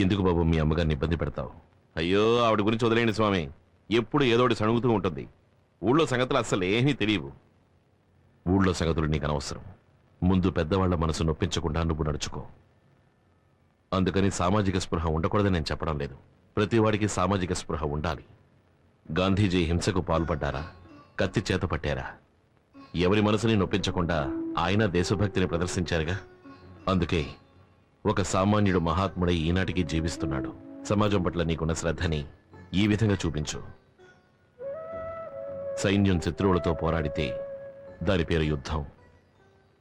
ఎందుకు బాబు మీ అమ్మగారిని ఇబ్బంది పెడతావు? అయ్యో, ఆవిడ గురించి వదిలేండి స్వామి. ఎప్పుడు ఏదోటి సణుగుతూ ఉంటుంది. ఊళ్ళో సంగతులు అస్సలు ఏమీ తెలియవు. ఊళ్ళో సంగతులు నీకు అనవసరం. ముందు పెద్దవాళ్ల మనసు నొప్పించకుండా నువ్వు నడుచుకో. అందుకని సామాజిక స్పృహ ఉండకూడదని నేను చెప్పడం లేదు. ప్రతివాడికి సామాజిక స్పృహ ఉండాలి. గాంధీజీ హింసకు పాల్పడ్డారా? కత్తి చేత పట్టారా? ఎవరి మనసుని నొప్పించకుండా ఆయన దేశభక్తిని ప్రదర్శించారుగా. అందుకే ఒక సామాన్యుడు మహాత్ముడై ఈనాటికి జీవిస్తున్నాడు. సమాజం పట్ల నీకున్న శ్రద్ధని ఈ విధంగా చూపించు. సైన్యం శత్రువులతో పోరాడితే దాని పేరు యుద్ధం.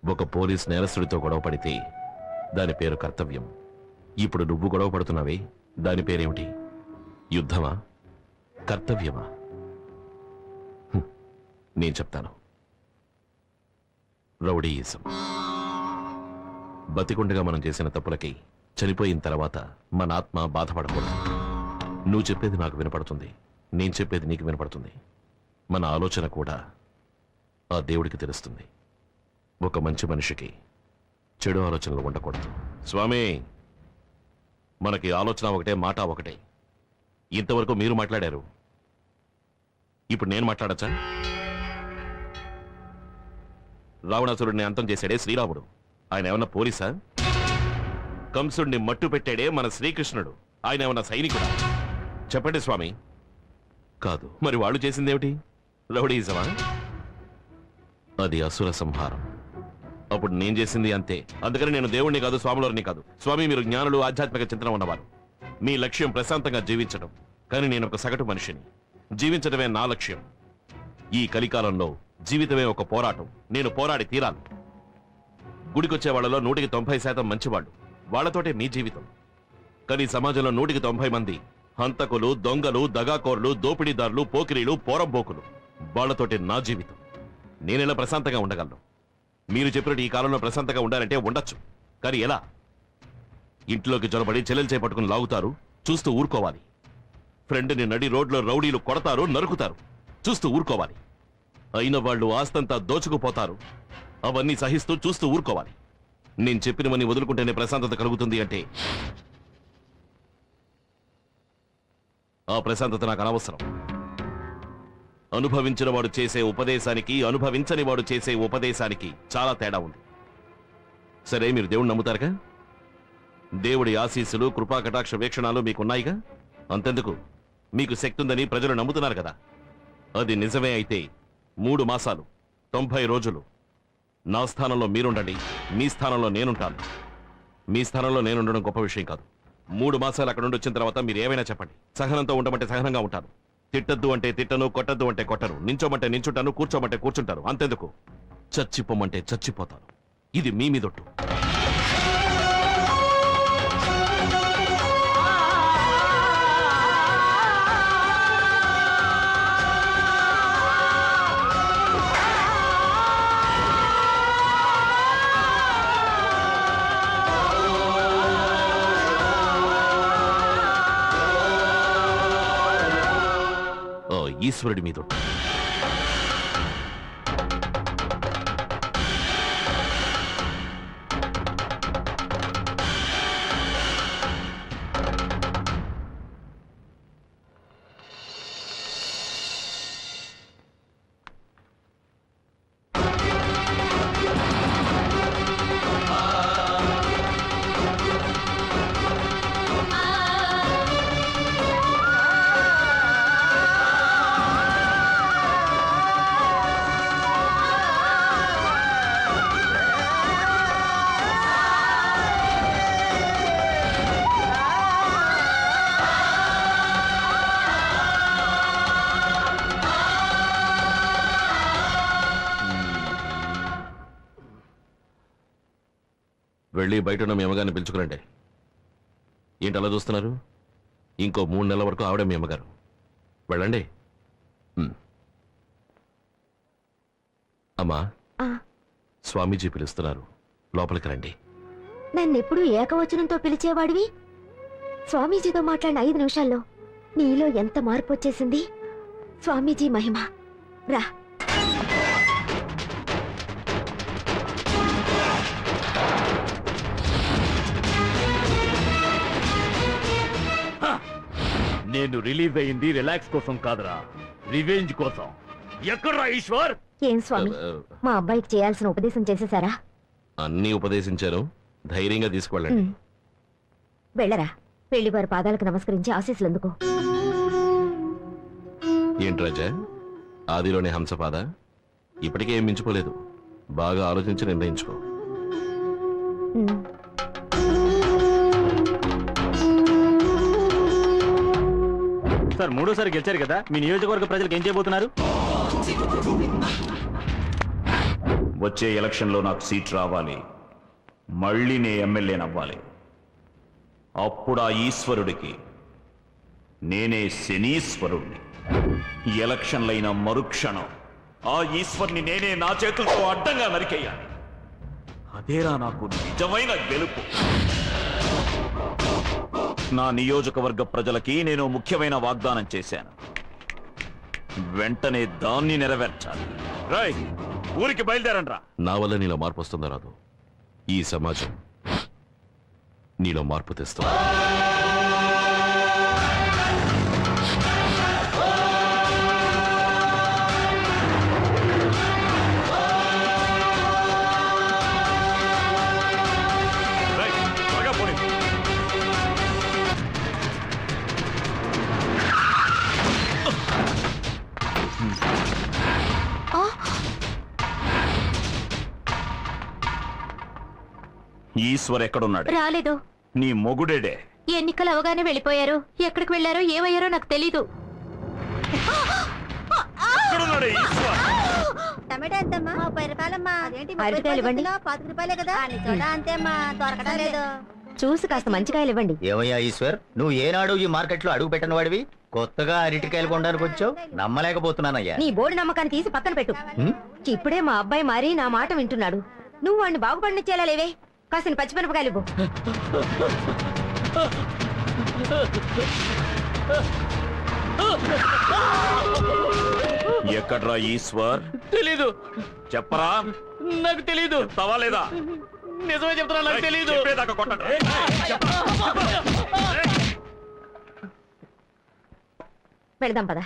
ఒక పోలీస్ నేరస్తుడితో గొడవ పడితే దాని పేరు కర్తవ్యం. ఇప్పుడు నువ్వు గొడవ పడుతున్నావే, దాని పేరేమిటి? యుద్ధమా? కర్తవ్యమా? నేను చెప్తాను. రౌడీయిజం. బతికుండగా మనం చేసిన తప్పులకి చనిపోయిన తర్వాత మన ఆత్మ బాధపడకూడదు. నువ్వు చెప్పేది నాకు వినపడుతుంది, నేను చెప్పేది నీకు వినపడుతుంది. మన ఆలోచన కూడా ఆ దేవుడికి తెలుస్తుంది. ఒక మంచి మనిషికి చెడు ఆలోచనలు ఉండకూడదు. స్వామి, మనకి ఆలోచన ఒకటే, మాట ఒకటే. ఇంతవరకు మీరు మాట్లాడారు, ఇప్పుడు నేను మాట్లాడచ్చా? రావణాసురుడిని అంతం చేశాడే శ్రీరాముడు, ఆయన ఏమన్నా పోలీసా? కంసుడిని మట్టు పెట్టాడే మన శ్రీకృష్ణుడు, ఆయన ఏమన్నా సైనికుడా? చెప్పండి స్వామి. కాదు. మరి వాళ్ళు చేసిందేమిటి? రౌడీయిజమా? అది అసుర సంహారం. అప్పుడు నేను చేసింది అంతే. అందుకని నేను దేవుణ్ణి కాదు, స్వాములని కాదు. స్వామి, మీరు జ్ఞానులు, ఆధ్యాత్మిక చింతన ఉన్నవారు. మీ లక్ష్యం ప్రశాంతంగా జీవించడం. కానీ నేను ఒక సగటు మనిషిని. జీవించడమే నా లక్ష్యం. ఈ కలికాలంలో జీవితమే ఒక పోరాటం. నేను పోరాడి తీరాలి. గుడికొచ్చే వాళ్ళలో 190% మంచివాళ్ళు. వాళ్లతోటే మీ జీవితం. కానీ సమాజంలో 190 మంది హంతకులు, దొంగలు, దగాకోర్లు, దోపిడీదారులు, పోకిరీలు, పోరంబోకులు. వాళ్లతోటే నా జీవితం. నేనెలా ప్రశాంతంగా ఉండగలను? మీరు చెప్పినట్టు ఈ కాలంలో ప్రశాంతంగా ఉండాలంటే ఉండొచ్చు. కానీ ఎలా? ఇంట్లోకి జొరబడి చెల్లెలు చేపట్టుకుని లాగుతారు, చూస్తూ ఊరుకోవాలి. ఫ్రెండ్ని నడి రోడ్లో రౌడీలు కొడతారు, నరుకుతారు, చూస్తూ ఊరుకోవాలి. అయిన వాళ్ళు ఆస్తంతా దోచుకుపోతారు, అవన్నీ సహిస్తూ చూస్తూ ఊరుకోవాలి. నేను చెప్పినవన్నీ వదులుకుంటేనే ప్రశాంతత కలుగుతుంది అంటే ఆ ప్రశాంతత నాకు అనవసరం. అనుభవించిన వాడు చేసే ఉపదేశానికి, అనుభవించని వాడు చేసే ఉపదేశానికి చాలా తేడా ఉంది. సరే, మీరు దేవుణ్ణి నమ్ముతారుగా? దేవుడి ఆశీస్సులు, కృపా కటాక్ష వీక్షణాలు మీకున్నాయిగా. అంతెందుకు, మీకు శక్తి ఉందని ప్రజలు నమ్ముతున్నారు కదా. అది నిజమే అయితే 3 మాసాలు 90 రోజులు నా స్థానంలో మీరుండండి, మీ స్థానంలో నేనుంటాను. మీ స్థానంలో నేనుండడం గొప్ప విషయం కాదు. 3 మాసాలు అక్కడ నుండి వచ్చిన తర్వాత మీరు ఏమైనా చెప్పండి. సహనంతో ఉండమంటే సహనంగా ఉంటాను. తిట్టద్దు అంటే తిట్టను, కొట్టద్దు అంటే కొట్టను, నించోమంటే నించుంటాను, కూర్చోమంటే కూర్చుంటాను. అంతెందుకు, చచ్చిపోమంటే చచ్చిపోతాను. ఇది మీ మీదొట్టు. ఈశ్వరుడి మీదొట్టు. వెళ్ళి బయట ఉన్న మీ అమ్మగారిని పిలుచుకురండి. ఏంటి అలా చూస్తున్నారు? ఇంకో 3 నెలల వరకు ఆవిడే మీ అమ్మగారు. వెళ్ళండి. అమ్మా, స్వామీజీ పిలుస్తున్నారు, లోపలికి రండి. నన్నెప్పుడు ఏకవచనంతో పిలిచేవాడివి. స్వామీజీతో మాట్లాడిన 5 నిమిషాల్లో నీలో ఎంత మార్పు వచ్చేసింది. స్వామీజీ మహిమ. రా. నేను రిలీజ్ అయింది రిలాక్స్ కోసం కాదురా, రివెంజ్ కోసం. ఎక్కడ్రా ఈశ్వర్? ఏం స్వామి, మా అబ్బాయికి చేయాల్సిన ఉపదేశం చేసేసారా? అన్నీ ఉపదేశించాను, ధైర్యంగా తీసుకువెళ్ళండి. వెళ్ళరా, పెళ్లి వారి పాదాలకు నమస్కరించి ఆశీస్సులు అందుకో. ఏంటి రాజా, ఆదిలోనే హంసపాద? ఇప్పటికే ఏం మించిపోలేదు, బాగా ఆలోచించి నిర్ణయించుకో. ఉమ్. సార్ మూడోసారి గెలిచారు కదా, మీ నియోజకవర్గ ప్రజలకు ఏం చేయబోతున్నారు? వచ్చే ఎలక్షన్లో నాకు సీట్ రావాలి, మళ్ళీ నే ఎమ్మెల్యేనవ్వాలి. అప్పుడు ఆ ఈశ్వరుడికి నేనే శనీశ్వరుణ్ణి. ఎలక్షన్లైన మరుక్షణం ఆ ఈశ్వర్ని నేనే నా చేతులతో అడ్డంగా నరికేయాలి. అదేరా నాకు నిజమైన గెలుపు. నా నియోజకవర్గ ప్రజలకి నేను ముఖ్యమైన వాగ్దానం చేశాను, వెంటనే దాన్ని నెరవేర్చాలి. రై, ఊరికి బయలుదేరండ్రా. నా వల్ల నీలో మార్పు వస్తుందో రాదు, ఈ సమాజం నీలో మార్పు తెస్తుంది. రై, త్వరగా పోనీ. ఈశ్వర్ ఎక్కడున్నాడు? రాలేదు. నీ మొగుడేడే? ఎన్నికలు అవగానే వెళ్ళిపోయారు. ఎక్కడికి వెళ్ళారో ఏమయ్యారో నాకు తెలీదు. ఎక్కడున్నాడు ఈశ్వర్? టమాటా ఎంతమ్మా? 30 రూపాయలమ్మా. అరటికాయలు ఇవ్వండి. 25 రూపాయలే కదా. అంతేమ్మా, దొరకడం లేదు. చూసి కాస్త మంచికాయలు ఇవ్వండి. ఏమయ్యా ఈశ్వర్, నువ్వు ఏనాడు ఈ మార్కెట్లో అడుగు పెట్టిన వాడివి, కొత్తగా అరటికాయలు కొనడానికి వచ్చావు? నమ్మలేకపోతున్నానయ్యా. నీ బోర్డు నమ్మకాన్ని తీసి పక్కన పెట్టు. ఇప్పుడే మా అబ్బాయి మారి నా మాట వింటున్నాడు. నువ్వు వాడిని బాగుపడినిచ్చేలా లేవే. కాసిన పచ్చిమిరపకాయలు ఇవ్వు. ఎక్కడ్రా ఈశ్వర్? తెలీదు. చెప్పరా? నాకు తెలీదు. చెప్తావా లేదా? నిజమే చెప్తున్నా, నాకు తెలీదు. చెప్పేదాకా కొట్టండి. వెళదాం పద.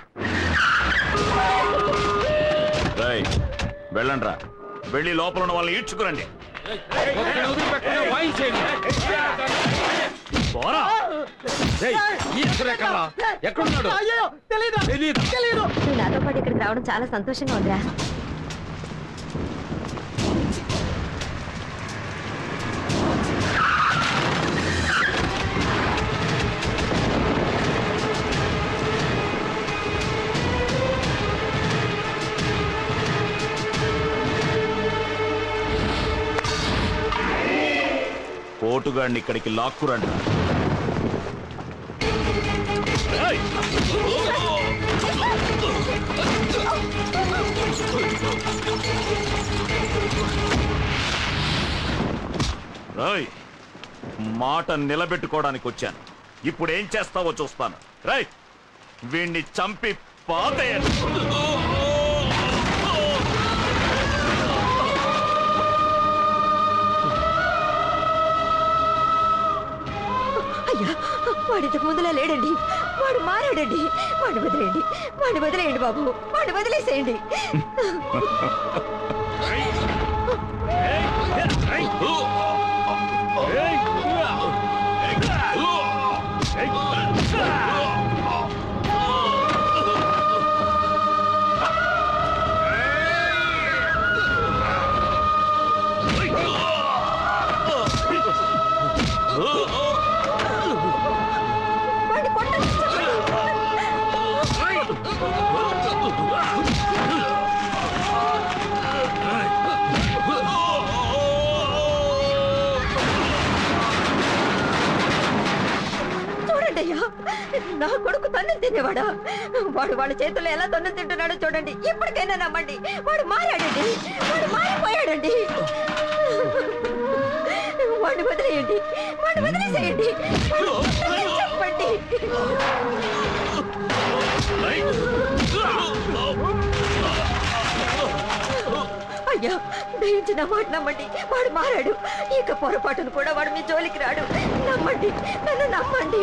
రేయ్, వెళ్ళండ్రా. వెళ్ళి లోపల ఉన్న వాళ్ళని ఈడ్చుకురండి. పోరా. ఎక్కడున్నాడు? నువ్వు నాతో పాటు ఇక్కడికి రావడం చాలా సంతోషంగా ఉందిరా. పోటుగాడిని ఇక్కడికి లాక్కురండి. రాయ్, మాట నిలబెట్టుకోవడానికి వచ్చాను. ఇప్పుడు ఏం చేస్తావో చూస్తాను. రై, వీణ్ణి చంపి పాతేయండి. అయ్యా, వాడు ఇంతకు ముందులా లేడండి. వాడు మారాడండి. వాడిని వదిలేయండి, వాడిని వదిలేయండి బాబు, వాడిని వదిలేసేయండి. వాడిని కొట్టండి, చూడండి అయ్యా, నా కొడుకు తన్నులు తినేవాడా? వాడు వాళ్ళ చేతుల్లో ఎలా తన్నులు తింటున్నాడో చూడండి. ఇప్పటికైనా నమ్మండి, వాడు మారాడండి, వాడు మారిపోయాడండి. వాడిని వదిలేయండి, వాడిని వదిలేసేయండి, చెప్పండి. అయ్యా దయించి నా మాట నమ్మండి, వాడు మారాడు. ఇక పొరపాటును కూడా వాడు మీ జోలికి రాడు. నమ్మండి, నన్ను నమ్మండి.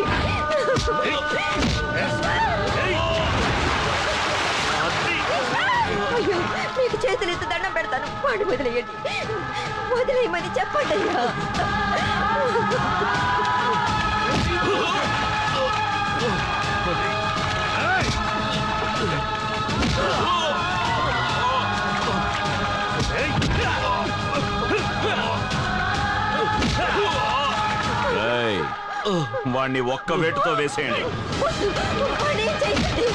అయ్యో మీకు చేతులు ఎత్తి దండం పెడతాను, వాడు వదిలేయండి. వదిలేయమని చెప్పండి అయ్యా. వాణ్ణి ఒక్క వేటుతో వేసేయండి. వాడిని చేయండి.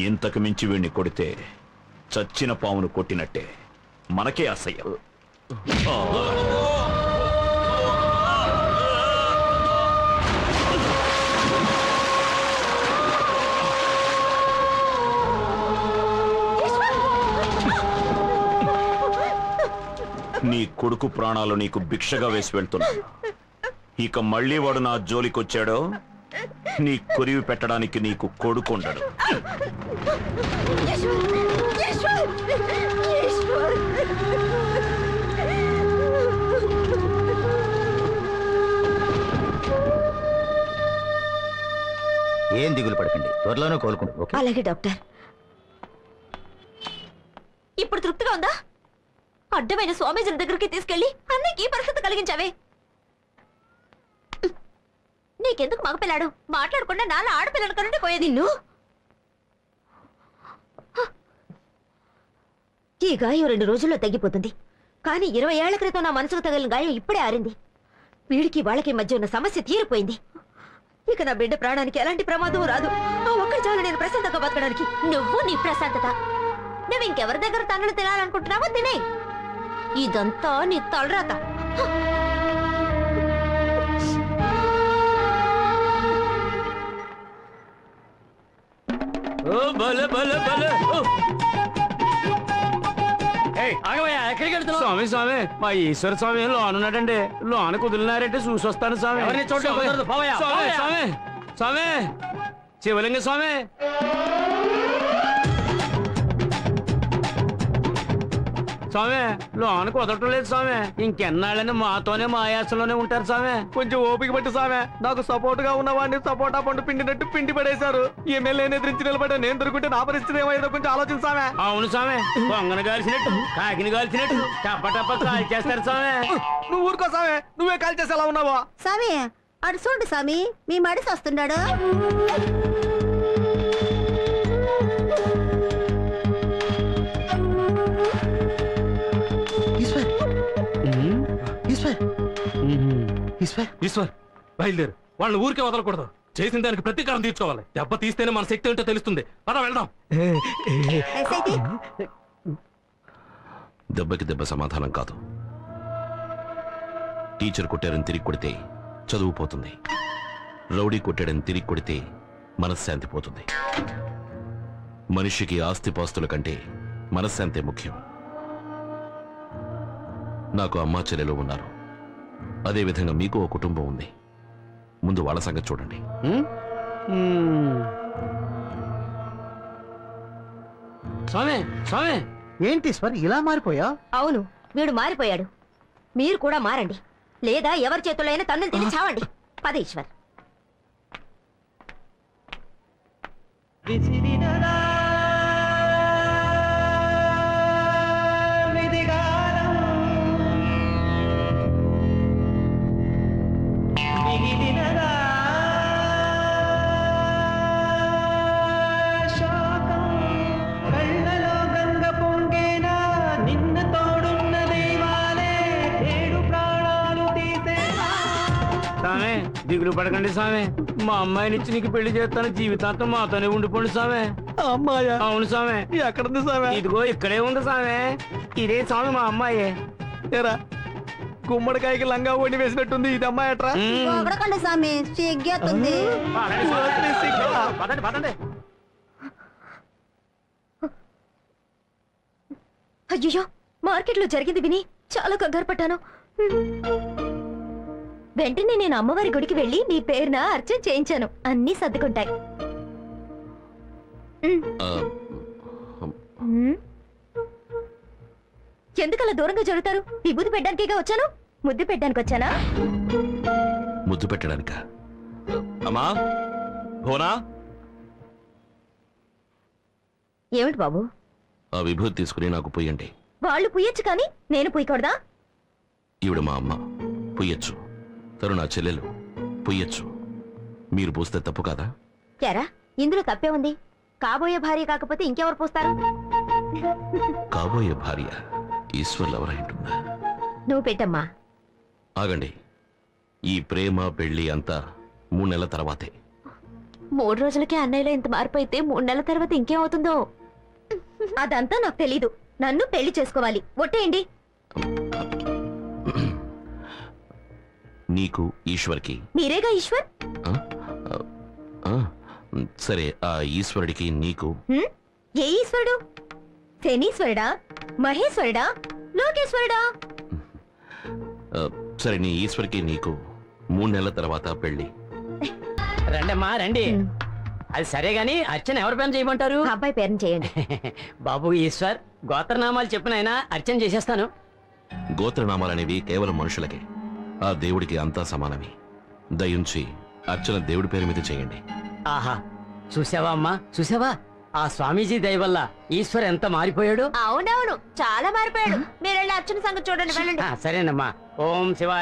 ఇంతకు మించి వీణ్ణి కొడితే చచ్చిన పామును కొట్టినట్టే, మనకే అసహ్యం. నీ కొడుకు ప్రాణాలు నీకు భిక్షగా వేసి వెళ్తున్నాను. ఇక మళ్ళీ వాడు నా జోలికొచ్చాడో నీ కొరివి పెట్టడానికి నీకు కొడుకుండడు. ఏం దిగులు పడకండి, త్వరలోనే కోలుకుంటాం. ఓకే? అలాగే డాక్టర్. ఇప్పుడు తృప్తిగా ఉందా? అడ్డమైన స్వామీజీల దగ్గరికి తీసుకెళ్లి అన్నకి పరిస్థితి కలిగించావే. నీకెందుకు మగపిల్లాడు? మాట్లాడకుండా నాన్న ఆడపిల్లల కనుండి పోయేది. నువ్వు ఈ గాయం 2 రోజుల్లో తగ్గిపోతుంది, కానీ 20 ఏళ్ల క్రితం నా మనసుకు తగిలిన గాయం ఇప్పుడే ఆరింది. వీడికి వాళ్ళకి మధ్య ఉన్న సమస్య తీరిపోయింది. ఇక నా బిడ్డ ప్రాణానికి ఎలాంటి ప్రమాదం రాదు. ఆ ఒక్కడి చాలు నేను ప్రశాంతంగా బతకడానికి. నువ్వు నీ ప్రశాంతత, నువ్వు ఇంకెవరి దగ్గర తన్నులు తినాలనుకుంటున్నావో తినే. ఇదంతా నీ తలరాత. స్వామి స్వామి మా ఈశ్వర స్వామి లోనున్నాడండి. లోన కుదిలినారంటే చూసి వస్తాను స్వామి. స్వామి స్వామి స్వామి శివలింగ స్వామి. స్వామి లోన కుదరటం లేదు స్వామి. ఇంకెన్నాళ్ళని మాతోనే మాయాసంలోనే ఉంటారు స్వామి. కొంచెం ఓపిక పట్టి స్వామి. నాకు సపోర్ట్ గా ఉన్న వాడిని సపోటా పండు పిండినట్టు పిండి పడేశారు. ఎమ్మెల్యేని ఎదిరించి నిలబడ్డా నేను దొరుకుంటే నా పరిస్థితి ఏమైందో కొంచెం ఆలోచించు స్వామి. అవును స్వామి, పొంగను కాల్చినట్టు కాకిని కాల్చినట్టు టప్ప టప్ప కాల్ చేస్తారు స్వామి. నువ్వు ఊరుకో స్వామి, నువ్వే కాల్ చేసి ఎలా ఉన్నావా? స్వామి అడు చూడు స్వామి, మీ మడిసి వస్తున్నాడు. ఈశ్వర్ బయలుదేరు. వాళ్ళని ఊరికే వదలకూడదు. చేసిన దానికి ప్రతీకారం తీర్చుకోవాలి. దెబ్బ తీస్తేనే మన శక్తి ఏంటో తెలుస్తుంది. పద వెళ్దాం. దెబ్బకి దెబ్బ సమాధానం కాదు. టీచర్ కొట్టారని తిరిగి కొడితే చదువు పోతుంది. రౌడీ కొట్టాడని తిరిగి కొడితే మనశ్శాంతి పోతుంది. మనిషికి ఆస్తిపాస్తుల కంటే మనశ్శాంతే ముఖ్యం. నాకు అమ్మా చెల్లెలు ఉన్నారు, అదేవిధంగా మీకు ఓ కుటుంబం ఉంది. ముందు వాళ్ళ సంగతి చూడండి. స్వామి స్వామి ఏంటి ఈశ్వర్ ఇలా మారిపోయా? అవును, వీడు మారిపోయాడు. మీరు కూడా మారండి, లేదా ఎవరి చేతుల్లో అయినా తన్నులు తిని చావండి. పద ఈశ్వర్. స్వామి దిగులు పడకండి స్వామి, మా అమ్మాయిని ఇచ్చి నీకు పెళ్లి చేస్తాను, జీవితాంతం మాతోనే ఉండిపోండి స్వామి. అమ్మాయా? అవును స్వామి. ఎక్కడుంది స్వామి? ఇదిగో ఇక్కడే ఉంది స్వామి. ఇదే స్వామి మా అమ్మాయి. ఏరా, గుమ్మడికాయకి లంగా ఓడి వేసినట్టుంది. ఇది అమ్మాయి అట్రా? ఒకడకండి స్వామి సిగ్గేస్తుంది. పదండి స్వామి. పదండి పదండి. అయ్యో, మార్కెట్లో జరిగింది విని చాలా కంగారు పడ్డాను. వెంటనే నేను అమ్మవారి గుడికి వెళ్ళి నీ పేరున అర్చన చేయించాను. అన్నీ సర్దుకుంటాయి. ఆ, ఎందుకలా దూరంగా జరుగుతారు? విభూతి పెట్టడానికేగా వచ్చాను. ముద్దు పెట్టడానికి వచ్చానా? ముద్దు పెట్టడానిక? అమ్మా భోనా, ఏమిటి బాబు? ఆ విభూతి తీసుకుని నాకు పొయ్యండి. వాళ్ళు పుయ్యొచ్చు కానీ నేను పుయ్యకూడదా? ఈవిడ మా అమ్మ, పుయ్యొచ్చు. తను నా చెల్లెలు, పుయ్యొచ్చు. మీరు పూస్తే తప్పు కాదా? ఎరా, ఇందులో తప్పే ఉంది. కాబోయే భార్య కాకపోతే ఇంకెవరు పూస్తారు? కాబోయే భార్య ఈశ్వర్లు ఎవరై ఉంటుందా? నువ్వు పెట్టమ్మా. ఆగండి, ఈ ప్రేమ పెళ్లి అంతా 3 నెలల తర్వాతే. 3 రోజులకే అన్నయ్యలో ఇంత మార్పు అయితే 3 నెలల తర్వాత ఇంకేమవుతుందో అదంతా నాకు తెలీదు. నన్ను పెళ్లి చేసుకోవాలి. ఒట్టేయండి. నీకు ఈశ్వర్కి. మీరేగా ఈశ్వర్. ఆ? ఆ, సరే, ఆ ఈశ్వరుడికి నీకు. ఏ ఈశ్వరుడు? శనీశ్వరుడా, మహేశ్వరుడా, లోకేశ్వరుడా? ఆ, సరే, నీ ఈశ్వర్కి నీకు 3 నెలల తర్వాత పెళ్లి. రండమ్మా రండి. అది సరే గాని అర్చన ఎవరి పని చేయమంటారు? అబ్బాయి పేరుని చేయండి. బాబు ఈశ్వర్, గోత్రనామాలు చెప్పిన ఆయన అర్చన చేసేస్తాను. గోత్రనామాలనేవి కేవలం మనుషులకే. ఆ దేవుడికి అంతా సమానమే. దయుంచి అర్చన దేవుడి పేరు మీద చేయండి. ఆహా, చూసావా అమ్మా, చూసావా? ఆ స్వామీజీ దయ వల్ల ఈశ్వర్ ఎంత మారిపోయాడు. అవునవును, చాలా మారిపోయాడు. మీరు వెళ్ళి అర్చన సంగతి చూడండి, వెళ్ళండి. సరేనమ్మా. ఓం శివాయ